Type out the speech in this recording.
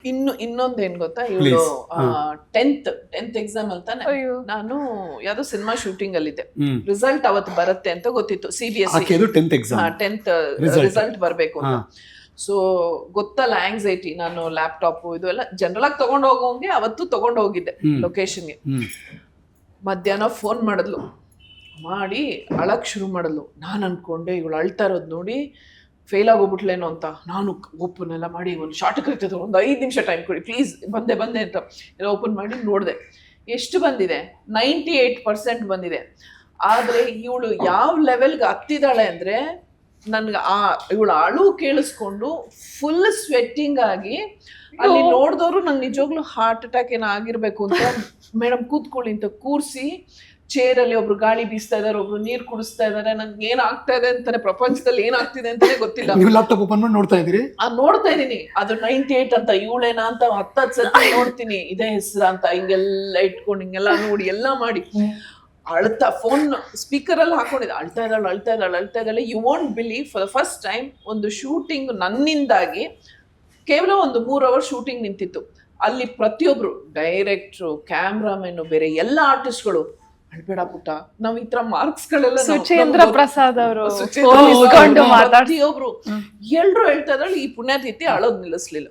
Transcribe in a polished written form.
ಇನ್ನೊಂದ್ ಏನ್ ಗೊತ್ತಾ, ಇವಳು Please. ಟೆಂತ್ ಎಕ್ಸಾಮ್ ಅಂತಾನೆ ಅಯ್ಯೋ. ನಾನು ಯಾವ್ದೋ ಸಿನಿಮಾ ಶೂಟಿಂಗ್ ಅಲ್ಲಿದ್ದೆ. ಹ್ಮ್. ರಿಸಲ್ಟ್ ಅವತ್ತು ಬರುತ್ತೆ ಅಂತ ಗೊತ್ತಿತ್ತು, CBSE ಆಕೆದು 10th exam. 10th Result. Result ಬರ್ಬೇಕು ಅಂತ. ಸೊ ಗೊತ್ತಲ್ಲ ಆಂಗ್ಸೈಟಿ, ನಾನು ಲ್ಯಾಪ್ಟಾಪ್ ಇದು ಎಲ್ಲ ಜನರಲ್ ಆಗಿ ತಗೊಂಡ್ ಹೋಗೋಂಗೆ ಅವತ್ತು ತಗೊಂಡ್ ಹೋಗಿದ್ದೆ ಲೊಕೇಶನ್ಗೆ. ಮಧ್ಯಾಹ್ನ ಫೋನ್ ಮಾಡಿದ್ಲು, ಮಾಡಿ ಅಳಕ್ ಶುರು ಮಾಡಿದ್ಲು. ನಾನು ಅನ್ಕೊಂಡೆ ಇವಳು ಅಳ್ತಾ ಇರೋದು ನೋಡಿ ಫೇಲ್ ಆಗೋಗ್ಬಿಟ್ಲೇನೋ ಅಂತ. ನಾನು ಓಪನ್ ಎಲ್ಲ ಮಾಡಿ ಒಂದು ಶಾರ್ಟ್ ಕರಿತದ, ಒಂದು 5 ನಿಮಿಷ ಟೈಮ್ ಕೊಡಿ ಪ್ಲೀಸ್, ಬಂದೆ ಅಂತ ಎಲ್ಲ ಓಪನ್ ಮಾಡಿ ನೋಡಿದೆ. ಎಷ್ಟು ಬಂದಿದೆ? 98% ಬಂದಿದೆ. ಆದರೆ ಇವಳು ಯಾವ ಲೆವೆಲ್ಗೆ ಹತ್ತಿದಾಳೆ ಅಂದರೆ, ನನ್ಗೆ ಇವಳು ಅಳು ಕೇಳಿಸ್ಕೊಂಡು ಫುಲ್ ಸ್ವೆಟ್ಟಿಂಗ್ ಆಗಿ ಅಲ್ಲಿ ನೋಡಿದವರು ನಂಗೆ ನಿಜವಾಗ್ಲೂ ಹಾರ್ಟ್ ಅಟ್ಯಾಕ್ ಏನೋ ಆಗಿರ್ಬೇಕು ಅಂತ, ಮೇಡಮ್ ಕೂತ್ಕೊಳ್ಳಿ ಅಂತ ಕೂರಿಸಿ ಚೇರಲ್ಲಿ ಒಬ್ರು ಗಾಳಿ ಬೀಸ್ತಾ ಇದಾರೆ, ಒಬ್ರು ನೀರು ಕುಡಿಸ್ತಾ ಇದಾರೆ. ನನ್ಗೆ ಏನಾಗ್ತಾ ಇದೆ ಅಂತಾನೆ, ಪ್ರಪಂಚದಲ್ಲಿ ಏನಾಗ್ತಿದೆ ಅಂತಾನೆ ಗೊತ್ತಿಲ್ಲ. ನೀವು ಲ್ಯಾಪ್ಟಾಪ್ ಓಪನ್ ಮಾಡಿ ನೋಡ್ತಾ ಇದ್ದೀರಿ? ನೋಡ್ತಾ ಇದೀನಿ, ಅದು 98 ಅಂತ, ಇವಳೇನಾ ಅಂತ 10 ಸತಿ ನೋಡ್ತೀನಿ, ಇದೇ ಹೆಸರ ಅಂತ ಹಿಂಗೆಲ್ಲ ಇಟ್ಕೊಂಡು ಹಿಂಗೆಲ್ಲ ನೋಡಿ ಎಲ್ಲ ಮಾಡಿ ಅಳ್ತಾ, ಫೋನ್ ಸ್ಪೀಕರ್ ಅಲ್ಲಿ ಹಾಕೊಂಡಿದ್ದೆ, ಅಳ್ತಾ ಇದ್ದಾಳೆ. You want believe, for the first time ಒಂದು ಶೂಟಿಂಗ್ ನನ್ನಿಂದಾಗಿ ಕೇವಲ ಒಂದು 3 ಅವರ್ ಶೂಟಿಂಗ್ ನಿಂತಿತ್ತು. ಅಲ್ಲಿ ಪ್ರತಿಯೊಬ್ರು ಡೈರೆಕ್ಟ್ರು, ಕ್ಯಾಮ್ರಾಮನ್, ಬೇರೆ ಎಲ್ಲ ಆರ್ಟಿಸ್ಟ್ಗಳು, ಅಳ್ಬೇಡ ಪುಟ್ಟ, ನಾವ್ ಈ ತರ ಮಾರ್ಕ್ಸ್ ಗಳೆಲ್ಲ ಸುಚೇಂದ್ರ ಪ್ರಸಾದ್ ಅವರು ಪ್ರತಿಯೊಬ್ರು ಎಲ್ರು ಹೇಳ್ತಾ ಇದ್ರಲ್ಲಿ, ಈ ಪುಣ್ಯಾತಿಥಿ ಅಳೋದ್ ನಿಲ್ಲಿಸ್ಲಿಲ್ಲ.